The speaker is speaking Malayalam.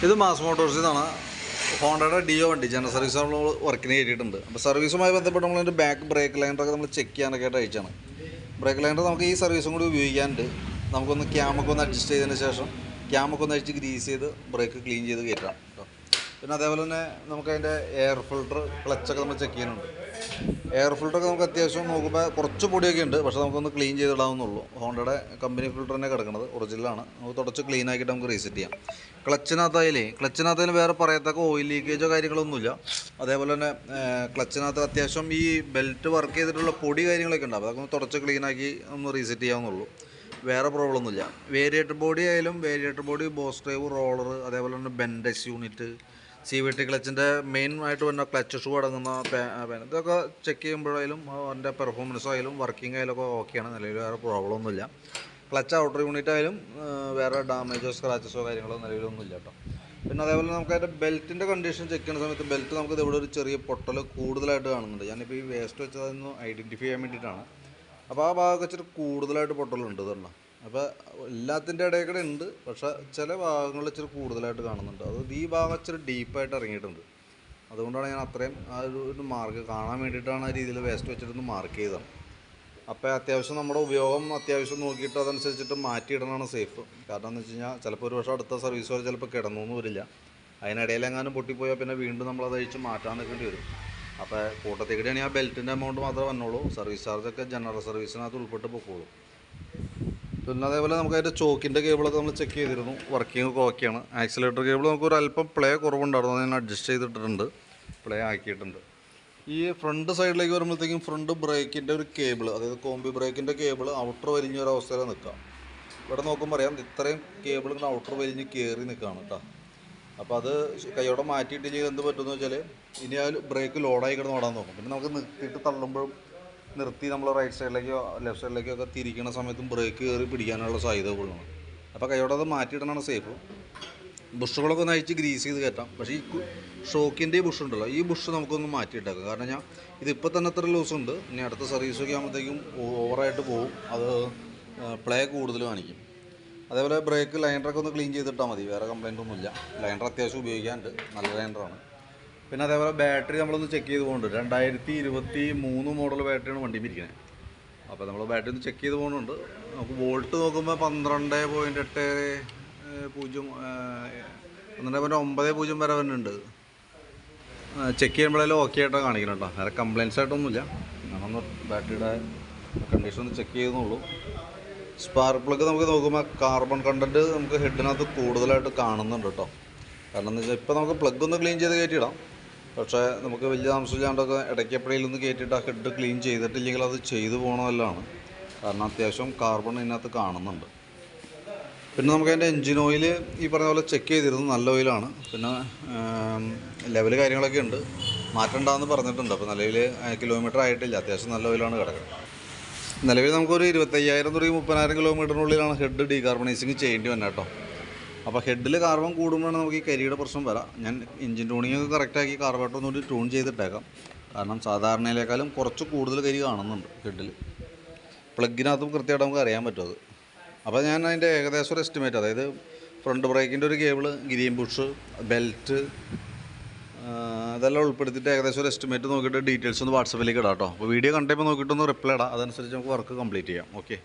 ഇത് മാസ് മോട്ടോഴ്സിൽ നിന്നാണ്. ഹോണ്ടയുടെ ഡിയോ വണ്ടി ജനറൽ സർവീസ് നമ്മൾ വർക്കിന് കയറ്റിയിട്ടുണ്ട്. അപ്പോൾ സർവീസുമായി ബന്ധപ്പെട്ട് നമ്മളതിൻ്റെ ബാക്ക് ബ്രേക്ക് ലൈനറൊക്കെ നമ്മൾ ചെക്ക് ചെയ്യാനൊക്കെ ആയിട്ട് അയച്ചാണ്. ബ്രേക്ക് ലൈനർ നമുക്ക് ഈ സർവീസും കൂടി ഉപയോഗിക്കാനുണ്ട്. നമുക്കൊന്ന് ക്യാമൊക്കെ ഒന്ന് അഡ്ജസ്റ്റ് ചെയ്തതിന് ശേഷം ക്യാമൊക്കെ ഒന്ന് അഴിച്ച് ഗ്രീസ് ചെയ്ത് ബ്രേക്ക് ക്ലീൻ ചെയ്ത് കയറ്റാം കേട്ടോ. പിന്നെ അതേപോലെ തന്നെ നമുക്കതിൻ്റെ എയർ ഫിൽട്ടർ ക്ലച്ചൊക്കെ നമ്മൾ ചെക്ക് ചെയ്യുന്നുണ്ട്. എയർ ഫിൽട്ടറൊക്കെ നമുക്ക് അത്യാവശ്യം നോക്കുമ്പോൾ കുറച്ച് പൊടിയൊക്കെ ഉണ്ട്, പക്ഷേ നമുക്കൊന്ന് ക്ലീൻ ചെയ്തിടാവുന്നുള്ളൂ. ഹോണ്ടയുടെ കമ്പനി ഫിൽട്ടർ തന്നെ കിടക്കുന്നത് ഒറിജിനലാണ്. നമുക്ക് തുടച്ച് ക്ലീൻ ആക്കിയിട്ട് നമുക്ക് റീസെറ്റ് ചെയ്യാം. ക്ലച്ചിനകത്തായാലും വേറെ പറയത്തക്ക ഓയിൽ ലീക്കേജോ കാര്യങ്ങളൊന്നുമില്ല. അതേപോലെ തന്നെ ക്ലച്ചിനകത്ത് അത്യാവശ്യം ഈ ബെൽറ്റ് വർക്ക് ചെയ്തിട്ടുള്ള പൊടി കാര്യങ്ങളൊക്കെ ഉണ്ടാവും. അതൊക്കെ ഒന്ന് തുടച്ച് ക്ലീനാക്കി ഒന്ന് റീസെറ്റ് ചെയ്യാവുന്നുള്ളൂ. വേറെ പ്രോബ്ലം ഒന്നുമില്ല. Variator body boss drive roller, അതേപോലെ തന്നെ ബെൻഡെക്സ് യൂണിറ്റ്, CVT ക്ലച്ചിൻ്റെ മെയിൻ ആയിട്ട് വന്ന ക്ലച്ച് ഷൂ അടങ്ങുന്ന ഇതൊക്കെ ചെക്ക് ചെയ്യുമ്പോഴായാലും അതിൻ്റെ പെർഫോമൻസ് ആയാലും വർക്കിംഗ് ആയാലും ഒക്കെ ഓക്കെയാണ്. നിലവിൽ വേറെ പ്രോബ്ലം ഒന്നുമില്ല. ക്ലച്ച് ഔട്ടർ യൂണിറ്റ് ആയാലും വേറെ ഡാമേജോ സ്ക്രാച്ചസോ കാര്യങ്ങളോ നിലവിലൊന്നുമില്ല കേട്ടോ. പിന്നെ അതേപോലെ നമുക്ക് അതിൻ്റെ ബെൽറ്റിൻ്റെ കണ്ടീഷൻ ചെക്ക് ചെയ്യുന്ന സമയത്ത് ബെൽറ്റ് നമുക്ക് ഇവിടെ ഒരു ചെറിയ പൊട്ടൽ കൂടുതലായിട്ട് കാണുന്നുണ്ട്. ഞാനിപ്പോൾ ഈ വേസ്റ്റ് വെച്ചതൊന്ന് ഐഡൻറ്റിഫൈ ചെയ്യാൻ വേണ്ടിയിട്ടാണ്. അപ്പോൾ ആ ഭാഗമൊക്കെ ഇച്ചിരി കൂടുതലായിട്ട് പൊട്ടലുണ്ട് ഇതെല്ലാം. അപ്പോൾ എല്ലാത്തിൻ്റെ ഇടയിൽ കൂടെ ഉണ്ട്, പക്ഷേ ചില ഭാഗങ്ങളിൽ ഇച്ചിരി കൂടുതലായിട്ട് കാണുന്നുണ്ട്. അത് ഈ ഭാഗം ഇച്ചിരി ഡീപ്പായിട്ട് ഇറങ്ങിയിട്ടുണ്ട്. അതുകൊണ്ടാണ് ഞാൻ അത്രയും ആ ഒരു മാർക്ക് കാണാൻ വേണ്ടിയിട്ടാണ് ആ രീതിയിൽ വേസ്റ്റ് വെച്ചിട്ടൊന്ന് മാർക്ക് ചെയ്തതാണ്. അപ്പോൾ അത്യാവശ്യം നമ്മുടെ ഉപയോഗം അത്യാവശ്യം നോക്കിയിട്ട് അതനുസരിച്ചിട്ട് മാറ്റിയിടണമാണ് സേഫ്. കാരണം എന്ന് വെച്ച് കഴിഞ്ഞാൽ ചിലപ്പോൾ ഒരു വർഷം അടുത്ത സർവീസ് വരെ ചിലപ്പോൾ കിടന്നൊന്നും വരില്ല. അതിനിടയിൽ എങ്ങാനും പൊട്ടിപ്പോയാൽ പിന്നെ വീണ്ടും നമ്മളത് അഴിച്ച് മാറ്റാൻ നിൽക്കേണ്ടി വരും. അപ്പോൾ കൂട്ടത്തേക്കിടെയാണെങ്കിൽ ആ ബെൽറ്റിൻ്റെ എമൗണ്ട് മാത്രമേ വന്നുള്ളൂ. സർവീസ് ചാർജൊക്കെ ജനറൽ സർവീസിനകത്ത് ഉൾപ്പെട്ട് പൊക്കോളൂ. പിന്നെ അതേപോലെ നമുക്ക് അതിൻ്റെ ചോക്കിൻ്റെ കേബിളൊക്കെ നമ്മൾ ചെക്ക് ചെയ്തിരുന്നു. വർക്കിംഗ് ഒക്കെ ഓക്കെയാണ്. ആക്സിലേറ്റർ കേബിൾ നമുക്കൊരു അല്പം പ്ലേ കുറവുണ്ടായിരുന്നു. അത് ഞാൻ അഡ്ജസ്റ്റ് ചെയ്തിട്ടുണ്ട്, പ്ലേ ആക്കിയിട്ടുണ്ട്. ഈ ഫ്രണ്ട് സൈഡിലേക്ക് വരുമ്പോഴത്തേക്കും ഫ്രണ്ട് ബ്രേക്കിൻ്റെ ഒരു കേബിൾ, അതായത് കോമ്പി ബ്രേക്കിൻ്റെ കേബിൾ ഔട്ടർ വലിഞ്ഞൊരവസ്ഥയിൽ നിൽക്കാം. ഇവിടെ നോക്കുമ്പോൾ അറിയാം ഇത്രയും കേബിൾ ഇങ്ങനെ ഔട്ടർ വലിഞ്ഞ് കയറി നിൽക്കുകയാണ് കേട്ടോ. അപ്പോൾ അത് കൈയോടെ മാറ്റിയിട്ടില്ലെങ്കിൽ എന്ത് പറ്റുമെന്ന് വെച്ചാൽ ഇനി ആ ബ്രേക്ക് ലോഡായി കിടന്ന് ഓടാൻ നോക്കും. പിന്നെ നമുക്ക് നിർത്തിയിട്ട് തള്ളുമ്പോഴും നിർത്തി നമ്മൾ റൈറ്റ് സൈഡിലേക്കോ ലെഫ്റ്റ് സൈഡിലേക്കോ ഒക്കെ തിരിക്കുന്ന സമയത്തും ബ്രേക്ക് കയറി പിടിക്കാനുള്ള സാധ്യത കൂടുതലാണ്. അപ്പോൾ കൈയോടെ അത് മാറ്റിയിടണമാണ് സേഫ്. ബുഷുകളൊക്കെ ഒന്ന് അഴിച്ച് ഗ്രീസ് ചെയ്ത് കയറ്റാം. പക്ഷേ ഈ ഷോക്കിൻ്റെ ഈ ബുഷ് ഉണ്ടല്ലോ, ഈ ബുഷ് നമുക്കൊന്ന് മാറ്റിയിട്ടേക്കാം. കാരണം ഞാൻ ഇതിപ്പോൾ തന്നെ അത്ര ലൂസുണ്ട്. ഇനി അടുത്ത സർവീസൊക്കെ ആകുമ്പോഴത്തേക്കും ഓവറായിട്ട് പോകും, അത് പ്ലേ കൂടുതൽ കാണിക്കും. അതേപോലെ ബ്രേക്ക് ലൈനറൊക്കെ ഒന്ന് ക്ലീൻ ചെയ്തിട്ടാൽ മതി, വേറെ കംപ്ലയിൻ്റ് ഒന്നുമില്ല. ലൈനർ അത്യാവശ്യം ഉപയോഗിക്കാനുണ്ട്, നല്ല ലൈനറാണ്. പിന്നെ അതേപോലെ ബാറ്ററി നമ്മളൊന്ന് ചെക്ക് ചെയ്ത് പോകുന്നുണ്ട്. 2023 മോഡൽ ബാറ്ററിയാണ് വണ്ടി ഇരിക്കുന്നത്. അപ്പോൾ നമ്മൾ ബാറ്ററി ഒന്ന് ചെക്ക് ചെയ്ത് പോകുന്നുണ്ട്. നമുക്ക് വോൾട്ട് നോക്കുമ്പോൾ 12.9 വരെ വരുന്നുണ്ട്. ചെക്ക് ചെയ്യുമ്പോഴേലും ഓക്കെ ആയിട്ടാണ് കാണിക്കണം കേട്ടോ. വേറെ കംപ്ലയിൻസ് ആയിട്ടൊന്നുമില്ല. ഞാനൊന്ന് ബാറ്ററിയുടെ കണ്ടീഷൻ ഒന്ന് ചെക്ക് ചെയ്യുന്നുള്ളൂ. സ്പാർക്ക് പ്ലഗ് നമുക്ക് നോക്കുമ്പോൾ കാർബൺ കണ്ടൻറ്റ് നമുക്ക് ഹെഡിനകത്ത് കൂടുതലായിട്ട് കാണുന്നുണ്ട് കേട്ടോ. കാരണം എന്ന് വെച്ചാൽ ഇപ്പോൾ നമുക്ക് പ്ലഗ് ഒന്ന് ക്ലീൻ ചെയ്ത് കയറ്റിയിടാം. പക്ഷേ നമുക്ക് വലിയ താമസമില്ലാണ്ടൊക്കെ ഇടയ്ക്ക് എപ്പോഴേലും ഒന്ന് കയറ്റിയിട്ട് ആ ഹെഡ് ക്ലീൻ ചെയ്തിട്ടില്ലെങ്കിൽ അത് ചെയ്തു പോകണമല്ലാണ്. കാരണം അത്യാവശ്യം കാർബൺ ഇതിനകത്ത് കാണുന്നുണ്ട്. പിന്നെ നമുക്ക് അതിൻ്റെ എൻജിൻ ഓയിൽ ഈ പറഞ്ഞ പോലെ ചെക്ക് ചെയ്തിരുന്നു, നല്ല ഓയിലാണ്. പിന്നെ ലെവൽ കാര്യങ്ങളൊക്കെ ഉണ്ട്, മാറ്റണ്ടെന്ന് പറഞ്ഞിട്ടുണ്ട്. അപ്പോൾ നിലവിൽ കിലോമീറ്റർ ആയിട്ടില്ല, അത്യാവശ്യം നല്ല ഓയിലാണ് കിടക്കുന്നത്. നിലവിൽ നമുക്കൊരു 25,000 തുടങ്ങി 30,000 കിലോമീറ്ററിനുള്ളിലാണ് ഹെഡ് ഡീകാർബണൈസിങ് ചെയ്യേണ്ടി വന്നത് കേട്ടോ. അപ്പോൾ ഹെഡിൽ കാർബൺ കൂടുമ്പോഴാണ് നമുക്ക് ഈ കരിയുടെ പ്രശ്നം വരാം. ഞാൻ എൻജിൻ ട്യൂണിങ് ഒക്കെ കറക്റ്റാക്കി കാർബറേറ്റർ ഒന്നുകൂടി ട്യൂൺ ചെയ്തിട്ടേക്കാം. കാരണം സാധാരണയിലേക്കാളും കുറച്ച് കൂടുതൽ കരി കാണുന്നുണ്ട് ഹെഡിൽ. പ്ലഗിനകത്തും കൃത്യമായിട്ട് നമുക്ക് അറിയാൻ പറ്റും അത്. അപ്പോൾ ഞാൻ അതിൻ്റെ ഏകദേശം ഒരു എസ്റ്റിമേറ്റ്, അതായത് ഫ്രണ്ട് ബ്രേക്കിൻ്റെ ഒരു കേബിള്, ഗ്രീൻ ബുഷ്, ബെൽറ്റ്, ഇതെല്ലാം ഉൾപ്പെടുത്തിയിട്ട് ഏകദേശം ഒരു എസ്റ്റിമേറ്റ് നോക്കിയിട്ട് ഡീറ്റെയിൽസ് ഒന്ന് വാട്സപ്പിലേക്ക് ഇടാം കേട്ടോ. അപ്പോൾ വീഡിയോ കണ്ടപ്പോൾ നോക്കിയിട്ടൊന്ന് റിപ്ലൈ ഇടാം, അതനുസരിച്ച് നമുക്ക് വർക്ക് കംപ്ലീറ്റ് ചെയ്യാം. ഓക്കെ.